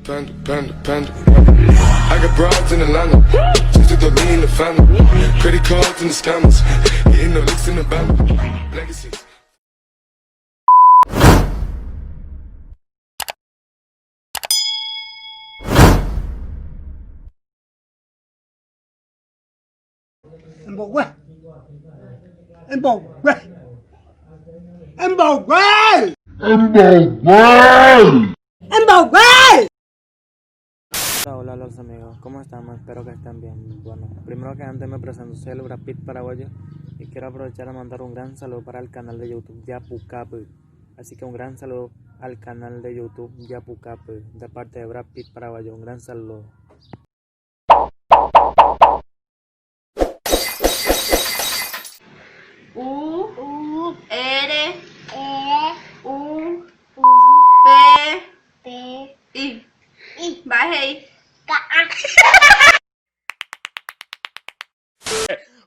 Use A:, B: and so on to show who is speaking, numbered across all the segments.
A: Panda. I got broads in Atlanta, just to throw me in the family. Credit cards and the scammers, getting no licks in the band. Legacies.
B: Em bầu quê. Em bầu quê. Em bầu quê. Em bầu quê.
C: Hola los amigos, ¿cómo están? Espero que estén bien. Bueno, primero que antes me presento, soy el Brad Pitt paraguayo y quiero aprovechar a mandar un gran saludo para el canal de YouTube Yapucapu. Así que un gran saludo al canal de YouTube Yapucapu de parte de Brad Pitt paraguayo, un gran saludo.
D: U R U P I. Bài thì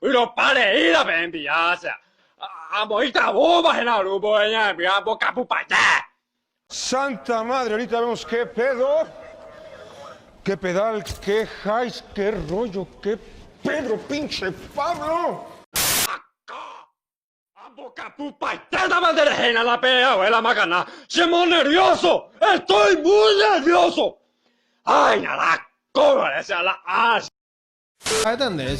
E: Uno pare ir a bendiarse. Ahorita vos vas a lo voy a enviar por capu para allá.
F: Santa madre, ahorita vemos qué pedo, qué pedal, qué highs, qué rollo, qué Pedro, pinche Pablo.
E: Capu para allá, dame de rejena la pelea o la macana. ¡Soy nervioso! ¡Estoy muy nervioso! ¡Ay, nada! ¿Cómo le sea la as?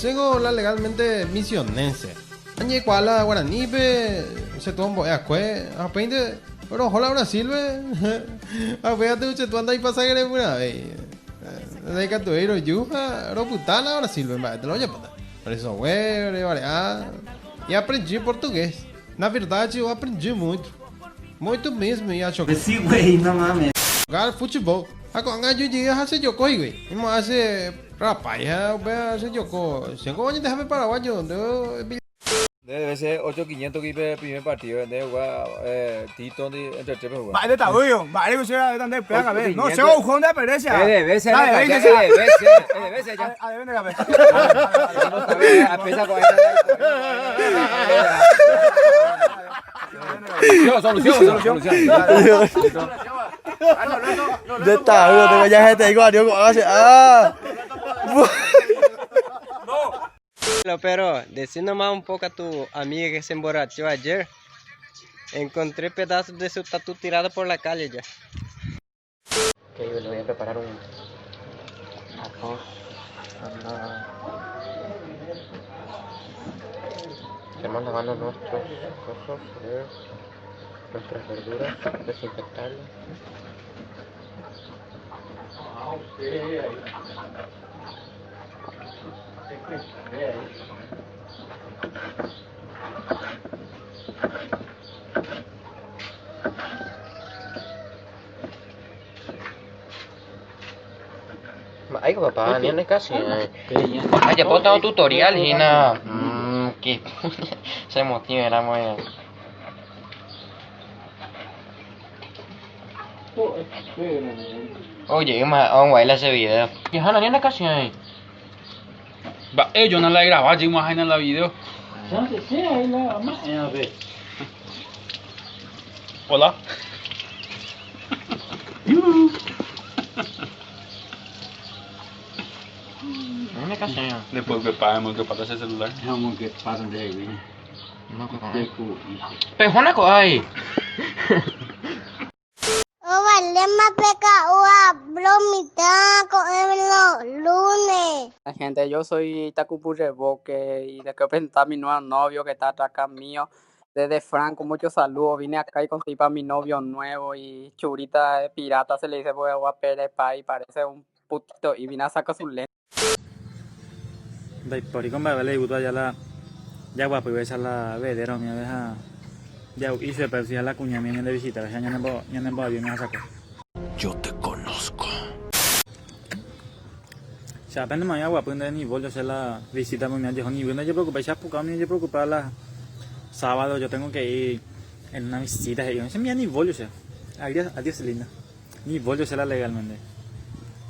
G: Tengo la legalmente misionense. Añe cuala guaraní pe se tombo acue apende pero hola Brasil ve. A ver tu tu anda y pasagere pura ve. De catueiro yuja ro putana Brasil ve, te lo oye puta. Por isso güey, vale. E aprendi português. Na verdade eu aprendi muito. Muito mesmo e acho que
B: Sí, güey, no mames.
G: jogar futebol. Agora eu diria se jogou güey. Mas rapaz, se jogou. Chegou onde deve paraguayo.
H: Debe ser 8.500 que el primer partido. Tito entre tres jugadores.
B: Vale, está huyo. Vale, que sea de donde pega a ver. No, se va un Honda perece.
H: Debe ser.
B: Debe
H: Debe ser ya.
B: A ver, venga, a ver.
H: Solución.
I: De esta, tengo ya gente ahí con Dios,
C: Pero diciendo más un poco a tu amiga que se emborrachó ayer, encontré pedazos de su tatu tirado por la calle ya. Ok, le voy a preparar un arroz. Estamos lavando nuestros cosas, nuestras verduras, desinfectarlas. Aiko papá, ni casi. Aja ponta un tutorial y na que se motiva era muy. Oye, vamos a bailar ese video. Y Hanna, ni casi ahí.
E: Va, yo no la he grabado, yo más en la video. Hola.
H: No casi.
E: Después que paguemos que pasa ese celular.
B: Vamos que pasan de ahí.
H: No que pero Juana ahí.
D: vale más peca o bromita con los lunes.
C: La gente, yo soy Tacupu Reboque y de que presentar a mi nuevo novio que está acá mío. Desde Franco, muchos saludos. Vine acá y conseguí para mi novio nuevo y churita de pirata se le dice porque voy a perder y parece un putito y vine a sacar su lente. Por ahí con Babel y Butua ya guapo y ves a la vedera mi abeja ya hice pero si a la cuña mía de visita ya no puedo bien a sacar.
F: Yo te conozco.
C: Se apenas me había guapo ni voy a hacer la visita porque me dijo ni bueno yo preocupé ya porque me preocupé la sábado yo tengo que ir en una visita y yo me ni voy a hacer adiós linda ni voy a hacerla legalmente.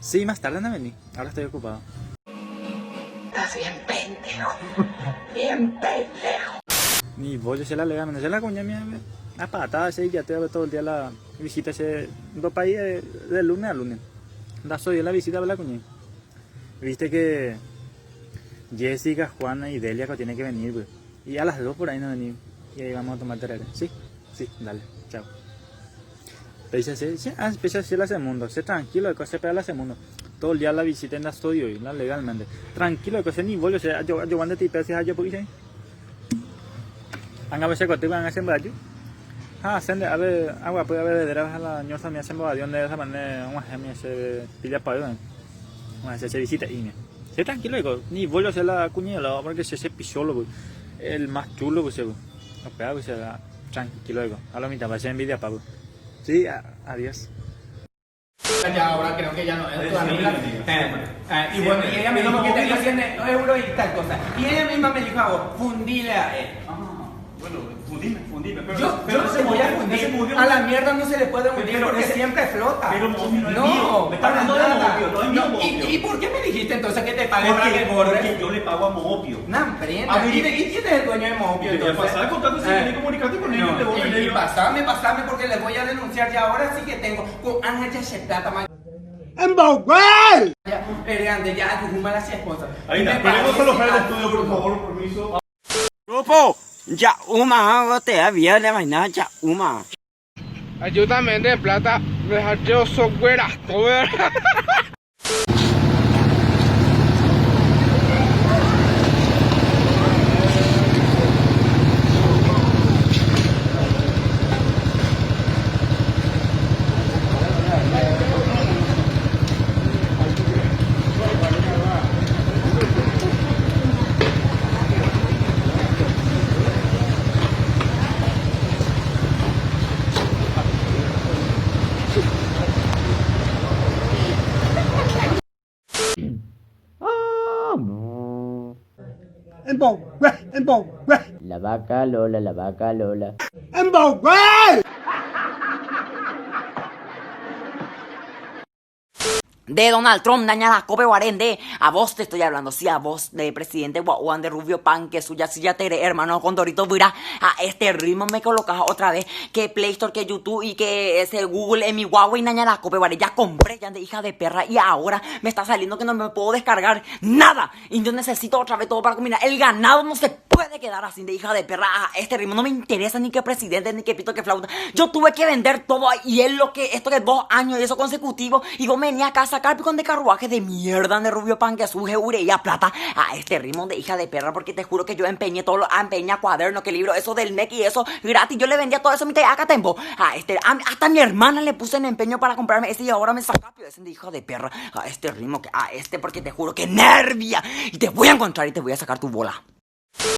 C: Sí, más tarde no vení, ahora estoy ocupado.
D: Estás bien pendejo. Bien pendejo.
C: Ni voy a hacerla legalmente, se la cuña mía a patada, sí, ya te todo el día la visita ese dos países de lunes a lunes. Da soy la visita, ¿verdad, coño? Viste que Jessica, Juana y Delia tienen que venir, güey. Y a las 2 por ahí no venir. Y ahí vamos a tomar tereré. Sí, dale, chao. Pese a la segundo, sé tranquilo, que se pega la segundo. Todo el día la visita en la estudio y la legalmente. Tranquilo, que se ni vuelve, yo van de tipe si yo porque han a veces contigo han hacer baño. Sende a ver agua puede haber de a la ñorza me hacen baño de esa manera, una gemia se pilla para ver. Una se visita y sé tranquilo, ni vuelve a hacer la cuñela porque se pisolo, el más chulo que se ve. No pega que se da tranquilo, a la mitad va a ser envidia para. Sí, adiós.
B: Ya ahora creo que ya no es tu amiga.
J: Y bueno, y ella me dijo que tenía 100 euros y tal cosa. Y ella misma me dijo a vos, fundile a él.
E: Bueno, fundime.
J: Yo no se voy a fundir. A la mierda no se le puede hundir porque siempre flota.
E: Pero
J: no,
E: me está hablando de Mogopio, no es mío Mogopio.
J: ¿Y por qué me dijiste entonces que te pague para que borre?
E: Porque yo le pago a Mogopio.
J: No, prenda. ¿Y quién es el dueño de Mogopio?
E: Te voy a pasar contando si quieres comunicarte con ellos.
J: Y pasame porque les voy a denunciar ya ahora sí que tengo. Han hecho ese plata más.
B: ¡Embauguel!
J: Grande, ya, tu juma la esposa.
E: Ahí está, queremos a los del estudio, por favor, permiso.
K: Grupo, ya uma te había de vaina ya uma.
B: Ayúdame de plata, dejar yo software asco, ¿verdad?
K: La vaca Lola.
B: ¡Embauguel!
K: De Donald Trump, dañada cope guarende. A vos te estoy hablando, sí, a vos, de presidente Guaguán, de Rubio Pan, que suya silla tere, hermano Condorito Vira. A este ritmo me colocas otra vez, que Play Store, que YouTube y que ese Google en mi Huawei, dañada cope guarende. Ya compré, ya de hija de perra, y ahora me está saliendo que no me puedo descargar nada. Y yo necesito otra vez todo para combinar. El ganado no se puede quedar así de hija de perra. A este ritmo no me interesa ni que presidente, ni que pito, que flauta. Yo tuve que vender todo, y es lo que, esto que 2 años y eso consecutivo, y vos venía acá a sacar picón de carruaje de mierda de Rubio Pan, que suje ureía plata a este ritmo de hija de perra, porque te juro que yo empeñé todo, empeñé cuaderno, que libro, eso del MEC y eso gratis, yo le vendía todo eso mi acá tempo a este, hasta mi hermana le puse en empeño para comprarme ese y ahora me saca ese de hija de perra a este ritmo, que a este, porque te juro que nervia, y te voy a encontrar y te voy a sacar tu bola.